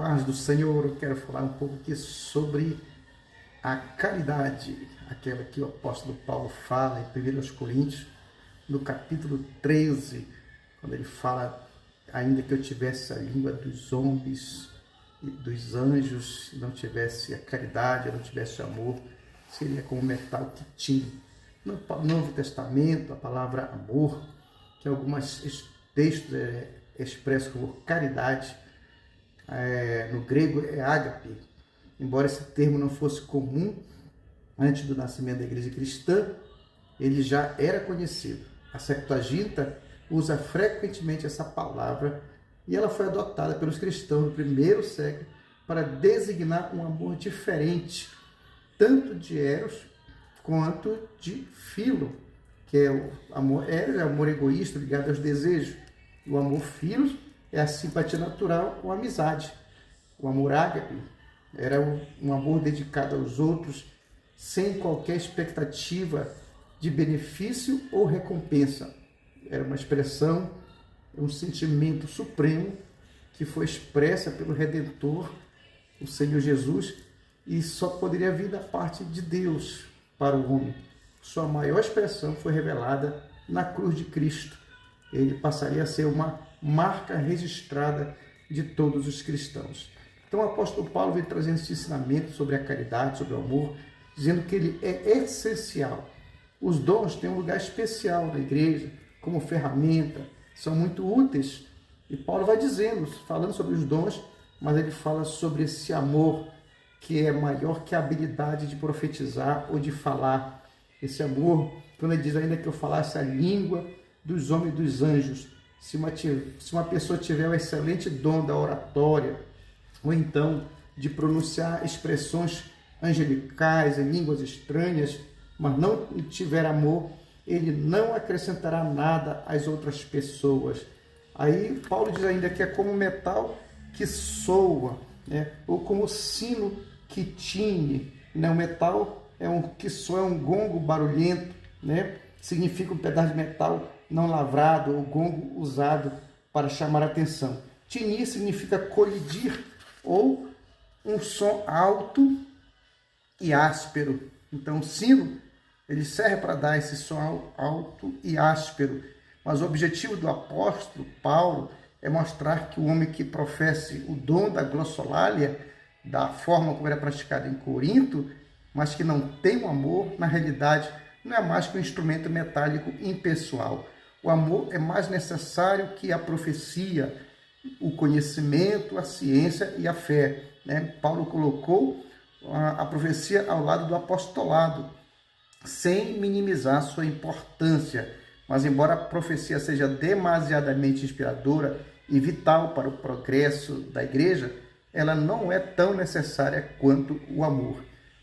paz do Senhor. Eu quero falar um pouco aqui sobre a caridade, aquela que o apóstolo Paulo fala em 1 Coríntios, no capítulo 13, quando ele fala: ainda que eu tivesse a língua dos homens e dos anjos, não tivesse a caridade, não tivesse o amor, seria como metal que tinha. No Novo Testamento, a palavra amor, que em alguns textos expressa como caridade, no grego é ágape. Embora esse termo não fosse comum antes do nascimento da igreja cristã, ele já era conhecido. A Septuaginta usa frequentemente essa palavra e ela foi adotada pelos cristãos no primeiro século para designar um amor diferente, tanto de Eros quanto de Filo, que é o amor Eros, é o amor egoísta ligado aos desejos. O amor Filos é a simpatia natural ou amizade. O amor ágape era um amor dedicado aos outros sem qualquer expectativa de benefício ou recompensa. Era uma expressão, um sentimento supremo que foi expressa pelo Redentor, o Senhor Jesus, e só poderia vir da parte de Deus para o homem. Sua maior expressão foi revelada na cruz de Cristo. Ele passaria a ser uma marca registrada de todos os cristãos. Então o apóstolo Paulo vem trazendo esse ensinamento sobre a caridade, sobre o amor, dizendo que ele é essencial. Os dons têm um lugar especial na igreja, como ferramenta, são muito úteis. E Paulo vai dizendo, falando sobre os dons, mas ele fala sobre esse amor que é maior que a habilidade de profetizar ou de falar. Esse amor, quando ele diz: ainda que eu falasse a língua dos homens e dos anjos, se uma pessoa tiver o excelente dom da oratória, ou então de pronunciar expressões angelicais em línguas estranhas, mas não tiver amor, ele não acrescentará nada às outras pessoas. Aí Paulo diz ainda que é como metal que soa, né? Ou como sino que tine. Né? O metal que soa, é um gongo barulhento, né? Significa um pedaço de metal não lavrado, ou gongo usado para chamar a atenção. Tinir significa colidir, ou um som alto e áspero. Então o sino, ele serve para dar esse som alto e áspero. Mas o objetivo do apóstolo Paulo é mostrar que o homem que professe o dom da glossolalia, da forma como era praticado em Corinto, mas que não tem o amor, na realidade não é mais que um instrumento metálico impessoal. O amor é mais necessário que a profecia, o conhecimento, a ciência e a fé. Né? Paulo colocou a profecia ao lado do apostolado, sem minimizar sua importância. Mas embora a profecia seja demasiadamente inspiradora e vital para o progresso da igreja, ela não é tão necessária quanto o amor.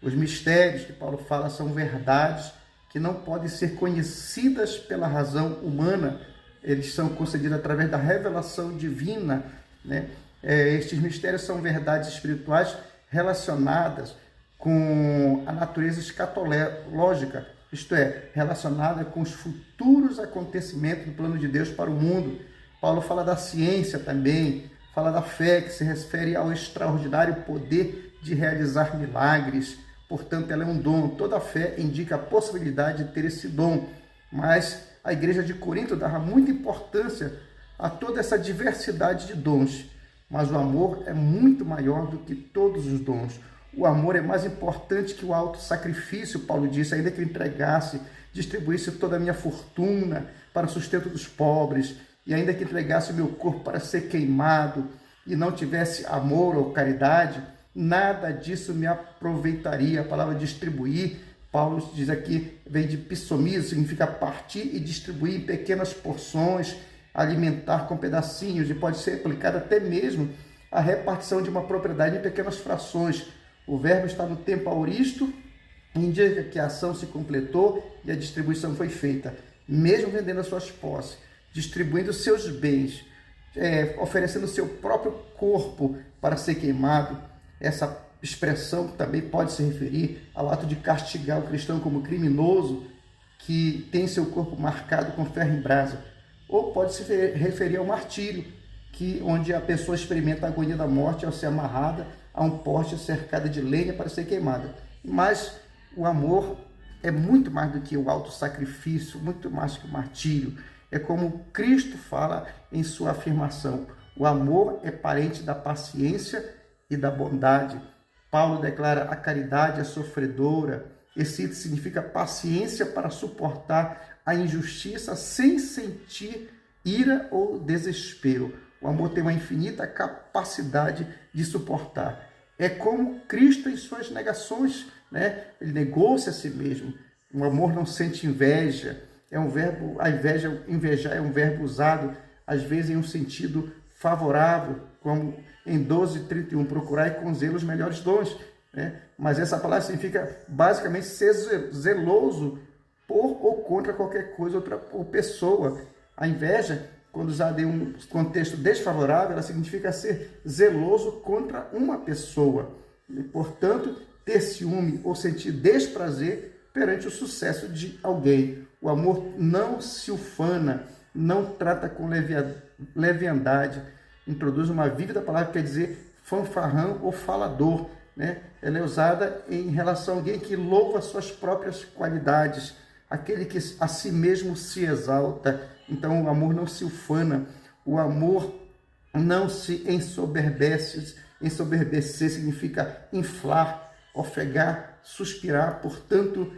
Os mistérios que Paulo fala são verdades que não podem ser conhecidas pela razão humana. Eles são concedidos através da revelação divina. Né? Estes mistérios são verdades espirituais relacionadas com a natureza escatológica, isto é, relacionada com os futuros acontecimentos do plano de Deus para o mundo. Paulo fala da ciência também, fala da fé, que se refere ao extraordinário poder de realizar milagres. Portanto, ela é um dom. Toda fé indica a possibilidade de ter esse dom. Mas a igreja de Corinto dava muita importância a toda essa diversidade de dons. Mas o amor é muito maior do que todos os dons. O amor é mais importante que o auto-sacrifício, Paulo disse, ainda que eu entregasse, distribuísse toda a minha fortuna para o sustento dos pobres, e ainda que entregasse o meu corpo para ser queimado, e não tivesse amor ou caridade, nada disso me aproveitaria. A palavra distribuir, Paulo diz aqui, vem de pissomizo, significa partir e distribuir em pequenas porções, alimentar com pedacinhos, e pode ser aplicado até mesmo a repartição de uma propriedade em pequenas frações. O verbo está no tempo auristo, indica que a ação se completou e a distribuição foi feita. Mesmo vendendo as suas posses, distribuindo seus bens, oferecendo seu próprio corpo para ser queimado, essa expressão também pode se referir ao ato de castigar o cristão como criminoso que tem seu corpo marcado com ferro em brasa. Ou pode se referir ao martírio, onde a pessoa experimenta a agonia da morte ao ser amarrada a um poste cercada de lenha para ser queimada. Mas o amor é muito mais do que o autossacrifício, muito mais que o martírio. É como Cristo fala em sua afirmação: o amor é parente da paciência e da bondade. Paulo declara: a caridade é sofredora. Esse significa paciência para suportar a injustiça sem sentir ira ou desespero. O amor tem uma infinita capacidade de suportar. É como Cristo em suas negações, né? Ele negou-se a si mesmo. O amor não sente inveja. Invejar é um verbo usado, às vezes, em um sentido favorável, como em 12:31, procurai com zelo os melhores dons, né? Mas essa palavra significa, basicamente, ser zeloso por ou contra qualquer coisa, outra pessoa. A inveja, quando usada em um contexto desfavorável, ela significa ser zeloso contra uma pessoa. E, portanto, ter ciúme ou sentir desprazer perante o sucesso de alguém. O amor não se ufana, não trata com leviandade. Introduz uma vívida palavra que quer dizer fanfarrão ou falador, né? Ela é usada em relação a alguém que louva suas próprias qualidades, aquele que a si mesmo se exalta. Então, o amor não se ufana, o amor não se ensoberbece. Ensoberbecer significa inflar, ofegar, suspirar. Portanto,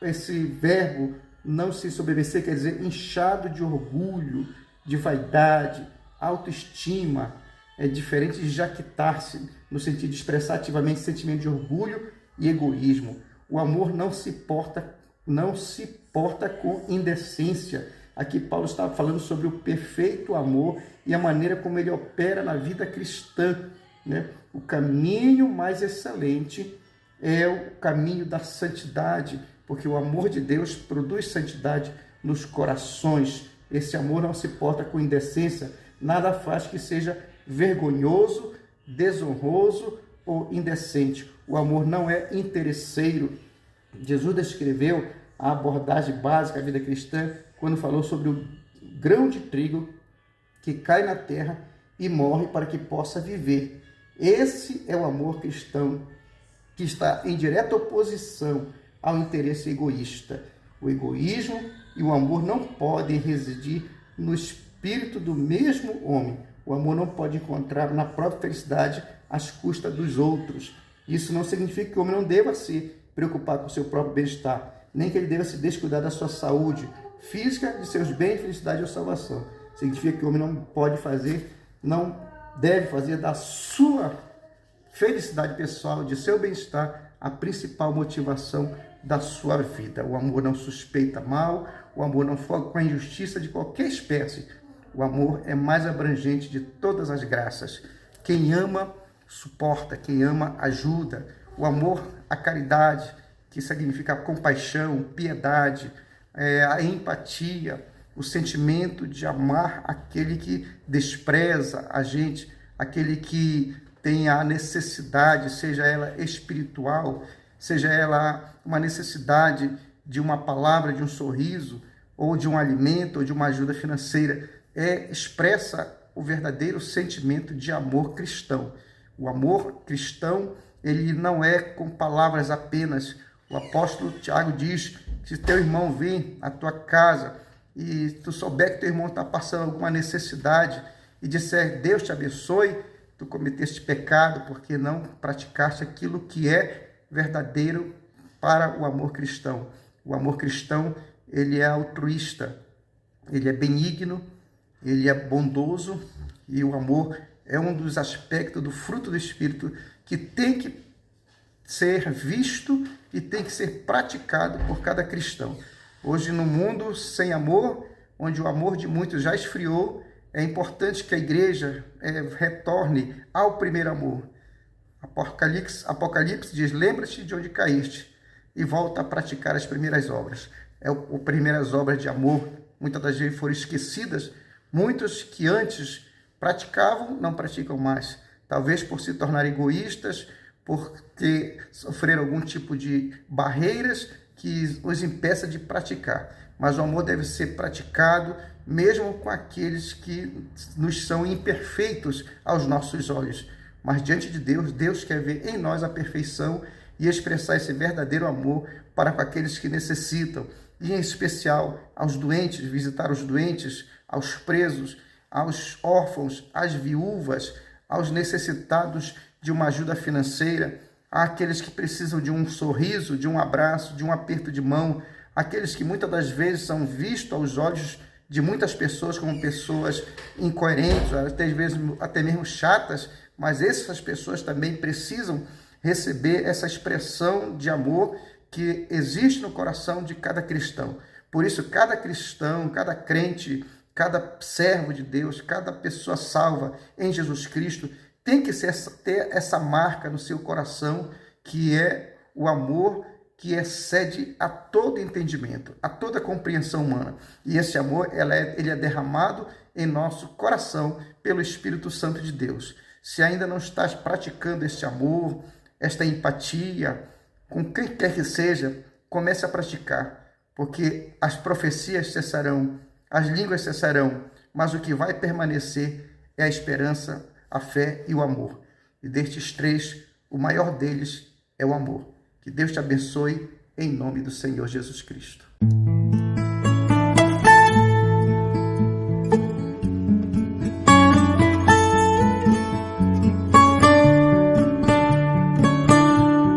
esse verbo não se ensoberbecer quer dizer inchado de orgulho, de vaidade, autoestima. É diferente de jactar-se, no sentido de expressar ativamente sentimento de orgulho e egoísmo. O amor não se porta com indecência. Aqui Paulo está falando sobre o perfeito amor e a maneira como ele opera na vida cristã, né? O caminho mais excelente é o caminho da santidade, porque o amor de Deus produz santidade nos corações. Esse amor não se porta com indecência, nada faz que seja vergonhoso, desonroso ou indecente. O amor não é interesseiro. Jesus descreveu a abordagem básica da vida cristã quando falou sobre o grão de trigo que cai na terra e morre para que possa viver. Esse é o amor cristão, que está em direta oposição ao interesse egoísta. O egoísmo e o amor não podem residir no espírito do mesmo homem. O amor não pode encontrar na própria felicidade às custas dos outros. Isso não significa que o homem não deva se preocupar com o seu próprio bem-estar, nem que ele deva se descuidar da sua saúde física, de seus bens, felicidade ou salvação. Significa que o homem não deve fazer da sua felicidade pessoal, de seu bem-estar, a principal motivação da sua vida. O amor não suspeita mal, o amor não foca com a injustiça de qualquer espécie. O amor é mais abrangente de todas as graças. Quem ama, suporta. Quem ama, ajuda. O amor, a caridade, que significa compaixão, piedade, a empatia, o sentimento de amar aquele que despreza a gente, aquele que tem a necessidade, seja ela espiritual, seja ela uma necessidade de uma palavra, de um sorriso, ou de um alimento, ou de uma ajuda financeira, expressa o verdadeiro sentimento de amor cristão. O amor cristão, ele não é com palavras apenas. O apóstolo Tiago diz que se teu irmão vir à tua casa e tu souber que teu irmão está passando alguma necessidade e disser Deus te abençoe, tu cometeste pecado porque não praticaste aquilo que é verdadeiro para o amor cristão. O amor cristão, ele é altruísta, ele é benigno, ele é bondoso, e o amor é um dos aspectos do fruto do Espírito que tem que ser visto e tem que ser praticado por cada cristão. Hoje, no mundo sem amor, onde o amor de muitos já esfriou, é importante que a igreja retorne ao primeiro amor. Apocalipse diz, lembra-te de onde caíste e volta a praticar as primeiras obras. As primeiras obras de amor, muitas das vezes foram esquecidas. Muitos que antes praticavam, não praticam mais. Talvez por se tornarem egoístas, porque sofreram algum tipo de barreiras que os impeça de praticar, mas o amor deve ser praticado mesmo com aqueles que nos são imperfeitos aos nossos olhos. Mas diante de Deus, Deus quer ver em nós a perfeição e expressar esse verdadeiro amor para com aqueles que necessitam, e em especial aos doentes, visitar os doentes, aos presos, aos órfãos, às viúvas, aos necessitados de uma ajuda financeira, àqueles que precisam de um sorriso, de um abraço, de um aperto de mão, aqueles que muitas das vezes são vistos aos olhos de muitas pessoas como pessoas incoerentes, até mesmo chatas, mas essas pessoas também precisam receber essa expressão de amor que existe no coração de cada cristão. Por isso, cada cristão, cada crente, cada servo de Deus, cada pessoa salva em Jesus Cristo tem que ter essa marca no seu coração, que é o amor que excede a todo entendimento, a toda compreensão humana. E esse amor, ele é derramado em nosso coração pelo Espírito Santo de Deus. Se ainda não estás praticando esse amor, esta empatia, com quem quer que seja, comece a praticar, porque as profecias cessarão, as línguas cessarão, mas o que vai permanecer é a esperança, a fé e o amor. E destes três, o maior deles é o amor. Que Deus te abençoe, em nome do Senhor Jesus Cristo.